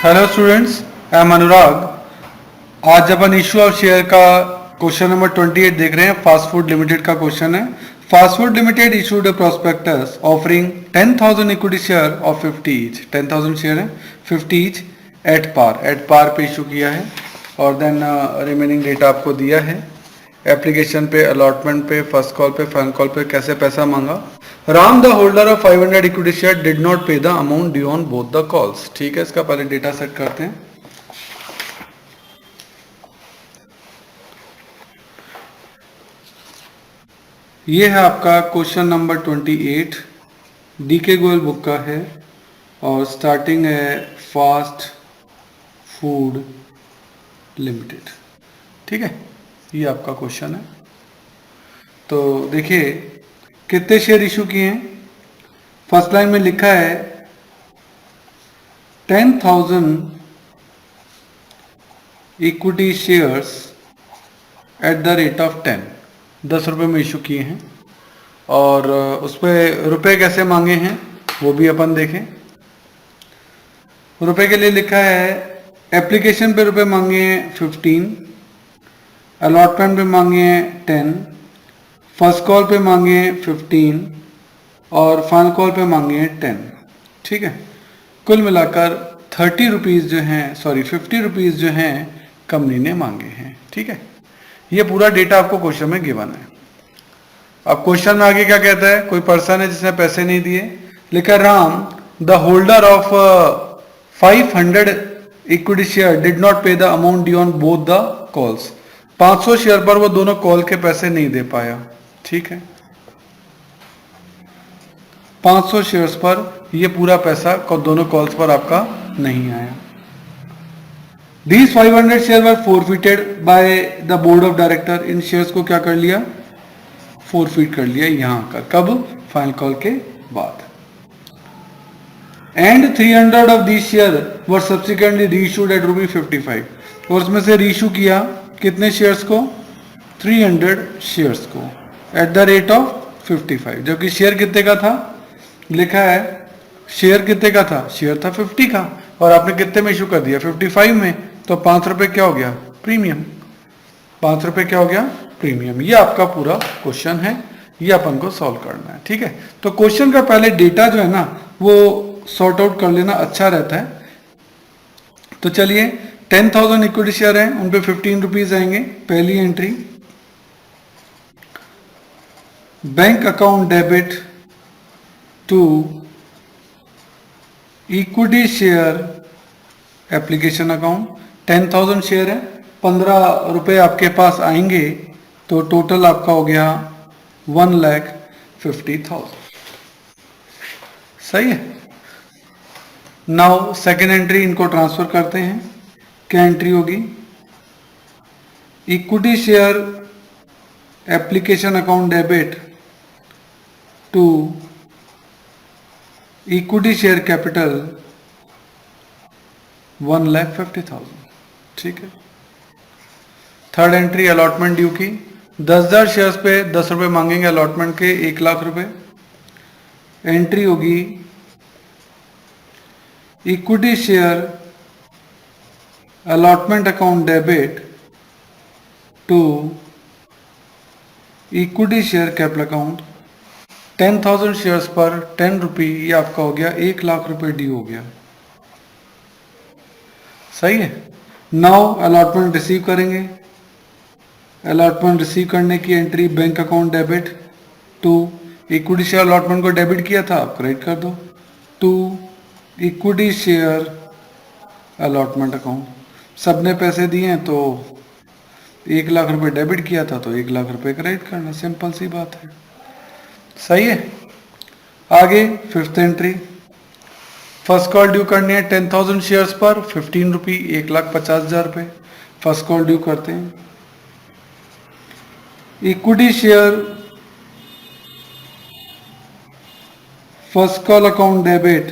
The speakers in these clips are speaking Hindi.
हेलो स्टूडेंट्स, आई एम अनुराग। आज अपन इशू ऑफ शेयर का क्वेश्चन नंबर 28 देख रहे हैं। फास्ट फूड लिमिटेड का क्वेश्चन है। Fast food limited issued a prospectus offering 10,000 equity share of 50 each. 10,000 share है, 50 ईच एट पार पे इशू किया है। और देन रिमेनिंग डेटा आपको दिया है। एप्लीकेशन पे, अलॉटमेंट पे, फर्स्ट कॉल पे, फाइनल कॉल पे कैसे पैसा मांगा। Ram the holder of 500 equity share did not pay the amount due on both the calls. ठीक है, इसका पहले डेटा सेट करते हैं। ये है आपका question number 28, D K Goyal book का है और स्टार्टिंग है फास्ट फूड लिमिटेड। ठीक है, ये आपका क्वेश्चन है। तो देखिए कितने शेयर इशू किए हैं। फर्स्ट लाइन में लिखा है 10,000 equity shares at the rate of 10, 10 रुपये में इशू किए हैं। और उस पर रुपये कैसे मांगे हैं वो भी अपन देखें। रुपए के लिए लिखा है एप्लीकेशन पे रुपए मांगे हैं 15, अलॉटमेंट पे मांगे हैं 10, फर्स्ट कॉल पे मांगे हैं 15 और फाइनल कॉल पे मांगे हैं 10। ठीक है, कुल मिलाकर 30 रुपीज़ जो हैं, 50 रुपीज़ जो हैं कंपनी ने मांगे हैं। ठीक है, ये पूरा डेटा आपको क्वेश्चन में गिवन है। अब क्वेश्चन में आगे क्या कहता है, कोई पर्सन है जिसने पैसे नहीं दिए। लिखा Ram the holder of 500 equity share did not pay the amount due on both the calls. 500 share पर वो दोनों कॉल के पैसे नहीं दे पाया। ठीक है, 500 शेयर्स पर ये पूरा पैसा दोनों कॉल्स पर आपका नहीं आया। These 500 share were forfeited by the board of director। In shares को क्या कर लिया, फोरफिट कर लिया यहां का, कब, फाइनल कॉल के बाद। And 300 of the share were subsequently reissued at ₹55। और उसमें से रीइशू किया कितने शेयर्स को, 300 शेयर्स को एट द रेट ऑफ 55। जबकि शेयर कितने का था, लिखा है शेयर कितने का था, शेयर था 50 का और आपने कितने में इशू कर दिया, 55 में। तो 5 रुपए क्या हो गया, प्रीमियम। 5 रुपए क्या हो गया, प्रीमियम। ये आपका पूरा क्वेश्चन है, ये अपन को सॉल्व करना है। ठीक है, तो क्वेश्चन का पहले डेटा जो है ना वो सॉर्ट आउट कर लेना अच्छा रहता है। तो चलिए 10,000 इक्विटी शेयर हैं, उन पे 15 रुपीज आएंगे। पहली entry, bank account debit to equity share application account. 10,000 share है, 15 रुपए आपके पास आएंगे तो टोटल आपका हो गया 1,50,000। सही है। नाउ सेकेंड एंट्री, इनको ट्रांसफर करते हैं। क्या एंट्री होगी, equity share application account debit to equity share capital 1,50,000। ठीक है। थर्ड एंट्री, अलॉटमेंट ड्यू की 10,000 शेयर्स पे 10 रुपए मांगेंगे अलॉटमेंट के, 1,00,000 रुपए। एंट्री होगी equity share allotment account debit to equity share capital account. 10,000 shares पर 10 रुपये, ये आपका हो गया 1,00,000 रुपए ड्यू हो गया। सही है। नाउ अलॉटमेंट रिसीव करेंगे। अलॉटमेंट रिसीव करने की entry, bank account debit to equity share, allotment को डेबिट किया था आप क्रेडिट कर दो, to equity share allotment account. सबने पैसे दिए हैं तो 1,00,000 रुपए डेबिट किया था तो 1,00,000 रुपए क्रेडिट करना, सिंपल सी बात है। सही है। आगे fifth entry, first call due करनी है 10,000 शेयर्स पर 15 रुपये, 1,50,000 रुपए। फर्स्ट कॉल ड्यू करते हैं। Equity share first call account debit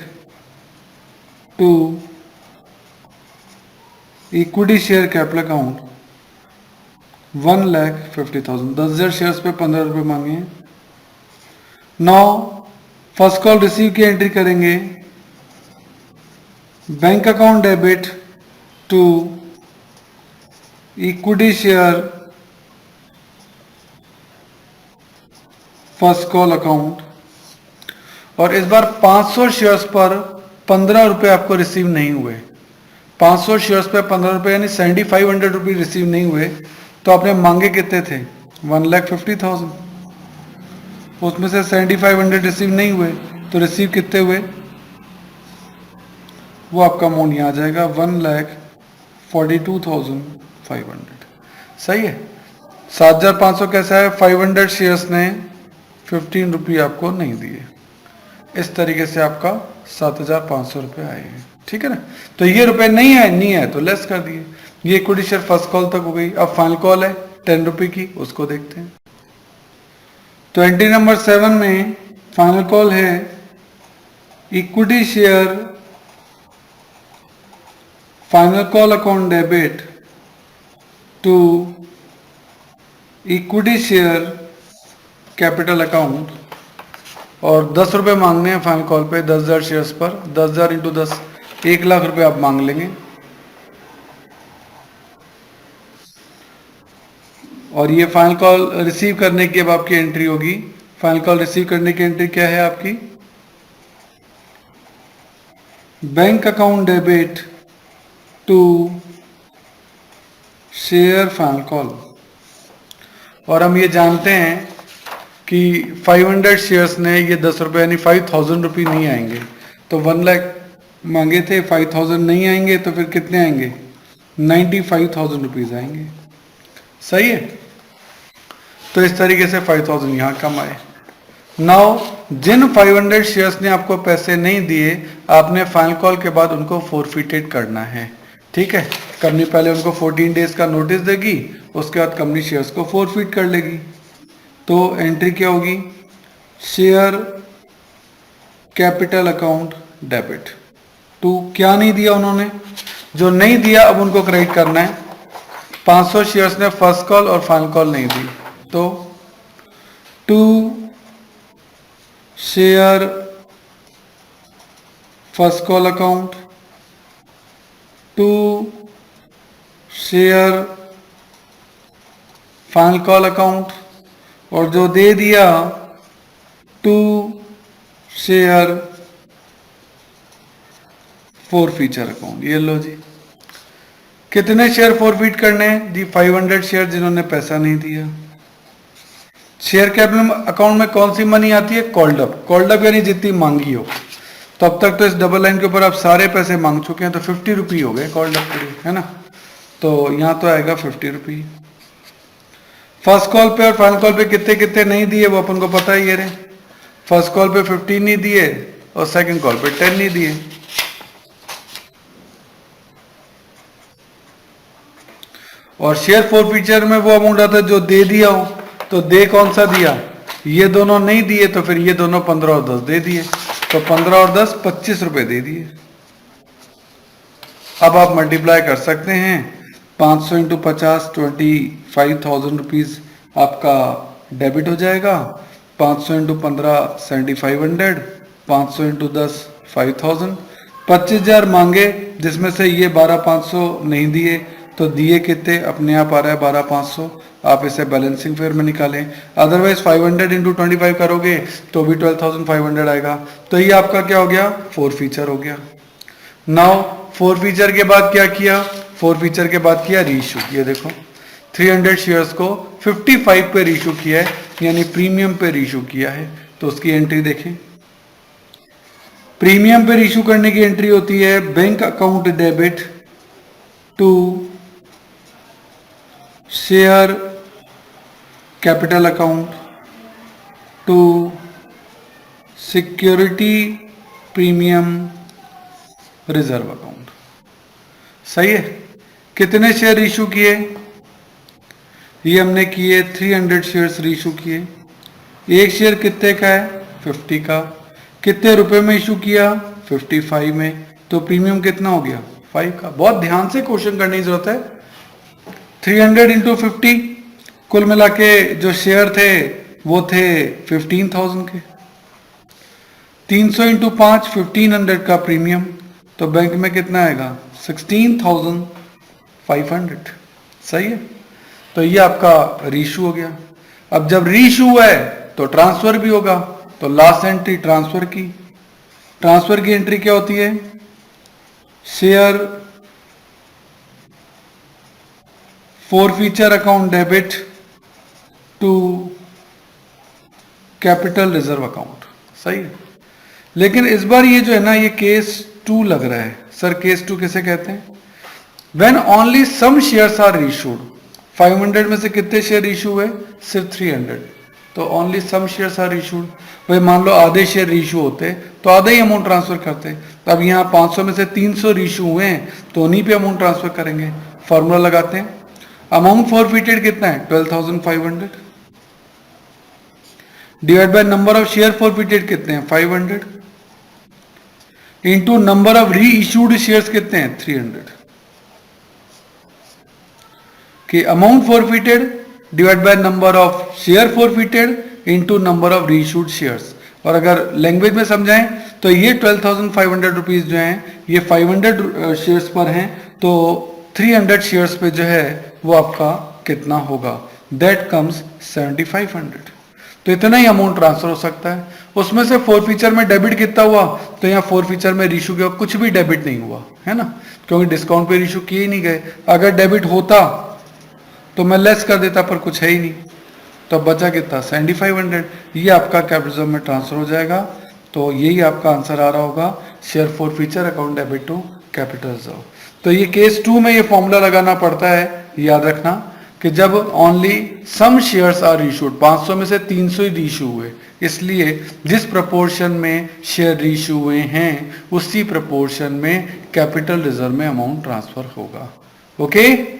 to equity share capital account 1,50,000। 10,000 shares पे 15 रुपये मांगे हैं। नाउ फर्स्ट कॉल रिसीव की एंट्री करेंगे, bank account debit to equity share first call account, और इस बार 500 शेयर्स पर 15 रुपए आपको रिसीव नहीं हुए। 500 शेयर्स पर 15 रुपए यानी 7500 रुपये रिसीव नहीं हुए, तो आपने मांगे कितने थे? 1,50,000। उसमें से 7500 रिसीव नहीं हुए, तो रिसीव कितने हुए? वो आपका अमाउंट यहाँ आ जाएगा 1,42,500। सही है। 7,500 कैसा है? 500 शेयर्स ने 15 रुपये आपको नहीं दिए। इस तरीके से आपका 7,500 रुपये आए हैं। ठीक है ना। तो ये रुपए नहीं है तो लेस कर दिए। ये इक्विटी शेयर फर्स्ट कॉल तक हो गई। अब फाइनल कॉल है 10 रुपये की, उसको देखते हैं। तो एंट्री नंबर 7 में फाइनल कॉल है equity share final call account debit to equity share capital account, और 10 रुपये मांगने हैं फाइनल कॉल पे 10,000 शेयर्स पर। 10,000 इंटू 10, 1,00,000 रुपये आप मांग लेंगे। और ये फाइनल कॉल रिसीव करने की अब आपकी एंट्री होगी। फाइनल कॉल रिसीव करने की एंट्री क्या है आपकी? Bank account debit to share final call. और हम ये जानते हैं कि 500 शेयर्स ने ये 10 रुपये यानी 5,000 रुपये नहीं आएंगे। तो 1 लाख मांगे थे, 5,000 नहीं आएंगे, तो फिर कितने आएंगे? 95,000 रुपीज़ आएंगे। सही है। तो इस तरीके से 5,000 यहाँ कम आए। नाउ जिन 500 शेयर्स ने आपको पैसे नहीं दिए, आपने फाइनल कॉल के बाद उनको फोरफिटेड करना है। ठीक है। कंपनी पहले उनको 14 डेज का नोटिस देगी, उसके बाद कंपनी शेयर्स को फोरफिट कर लेगी। तो एंट्री क्या होगी? Share capital account debit to, क्या नहीं दिया उन्होंने? जो नहीं दिया अब उनको क्रेडिट करना है। 500 शेयर्स ने फर्स्ट कॉल और फाइनल कॉल नहीं दी, तो to share first call account to share final call account, और जो दे दिया टू शेयर फोरफीचर अकाउंट। ये लो जी। कितने शेयर फोरफीट करने हैं जी? 500 शेयर जिन्होंने पैसा नहीं दिया। शेयर कैपिटल अकाउंट में कौन सी मनी आती है? Called up. कॉल्ड अप यानी जितनी मांगी हो। तो अब तक तो इस डबल लाइन के ऊपर आप सारे पैसे मांग चुके हैं, तो 50 रुपये हो गए कॉल्ड अप के लिए, है ना। तो यहां तो आएगा 50 रुपये। फर्स्ट कॉल पे और फाइनल कॉल पे कितने कितने नहीं दिए वो अपन को पता ही है। फर्स्ट कॉल पे 15 नहीं दिए और सेकंड कॉल पे 10 नहीं दिए। और शेयर फोरफीचर में वो अमाउंट आता है जो दे दिया हो। तो दे कौन सा दिया? ये दोनों नहीं दिए, तो फिर ये दोनों 15 और 10 दे दिए। तो 15 और 10 25 रुपए दे दिए। अब आप मल्टीप्लाई कर सकते हैं। 500 इंटू 50 25,000 रुपीज आपका डेबिट हो जाएगा। 500 इंटू 15 7,500, 500 इंटू 10 5,000। 25,000 मांगे, जिसमें से ये 12,500 नहीं दिए, तो दिए कितने? अपने आप आ रहा है 12,500। आप इसे बैलेंसिंग फेयर में निकालें। अदरवाइज 500 इंटू 25 करोगे तो भी 12,500 आएगा। तो ये आपका क्या हो गया? फोरफीचर हो गया। नाउ फोरफीचर के बाद क्या किया? फोरफीचर के बाद किया रीइश्यू। ये देखो 300 शेयर्स को 55 पे रीइश्यू किया है, यानी प्रीमियम पे रीइश्यू किया है। तो उसकी एंट्री देखें। प्रीमियम पे रीइश्यू करने की एंट्री होती है bank account debit to share capital account to security premium reserve account. सही है। कितने शेयर इशू किए? ये हमने किए 300 शेयर्स इशू किए। एक शेयर कितने का है? 50 का। कितने रुपए में इशू किया? 55 में। तो प्रीमियम कितना हो गया? 5 का। बहुत ध्यान से क्वेश्चन करने की जरूरत है। 300 इंटू 50, कुल मिला के जो शेयर थे वो थे 15,000 के। 300 इंटू 5 1500 का प्रीमियम, तो बैंक में कितना आएगा 16,500। सही है, तो ये आपका रीइश्यू हो गया। अब जब रीइश्यू हुआ है तो ट्रांसफर भी होगा, तो लास्ट एंट्री ट्रांसफर की। ट्रांसफर की एंट्री क्या होती है, share forfeiture account debit to capital reserve account. सही है, लेकिन इस बार ये जो है ना, ये केस 2 लग रहा है। सर केस 2 किसे कहते हैं, when only some shares are issued. 500 में से कितने शेयर इशू हुए, सिर्फ 300, तो only some shares are issued. भाई मान लो आधे शेयर इशू होते तो आधा ही अमाउंट ट्रांसफर करते, तो अब यहाँ 500 में से 300 इशू हुए हैं तो उन्हीं पे अमाउंट ट्रांसफर करेंगे। फॉर्मूला लगाते हैं, अमाउंट फॉरफिटेड कितना है 12,500 divide by number of share forfeited कितने हैं 500 इंटू नंबर ऑफ री इश्यूड शेयर्स कितने हैं 300 कि amount forfeited divide by number of share forfeited into number of री इश्यूड शेयर्स। और अगर लैंग्वेज में समझाएं तो ये 12,500 रुपीज जो हैं ये 500 शेयर्स पर हैं, तो 300 शेयर्स पे जो है वो आपका कितना होगा, दैट कम्स 7,500। तो इतना ही अमाउंट ट्रांसफर हो सकता है। उसमें से फॉरफीचर में डेबिट कितना हुआ, तो यहाँ फॉरफीचर में रीइश्यू किया कुछ भी डेबिट नहीं हुआ है ना, क्योंकि डिस्काउंट पे रीइश्यू किए ही नहीं गए। अगर डेबिट होता तो मैं लेस कर देता, पर कुछ है ही नहीं, तो बचा कितना 7,500। ये आपका कैपिटल में ट्रांसफर हो जाएगा। तो यही आपका आंसर आ रहा होगा, share forfeiture account debit to capital reserve. तो ये केस 2 में ये फॉर्मूला लगाना पड़ता है, याद रखना कि जब only some shares are issued, 500 में से 300 ही रीइश्यू हुए, इसलिए जिस प्रपोर्शन में शेयर रीइश्यू हुए हैं उसी प्रपोर्शन में कैपिटल रिजर्व में अमाउंट ट्रांसफर होगा। ओके।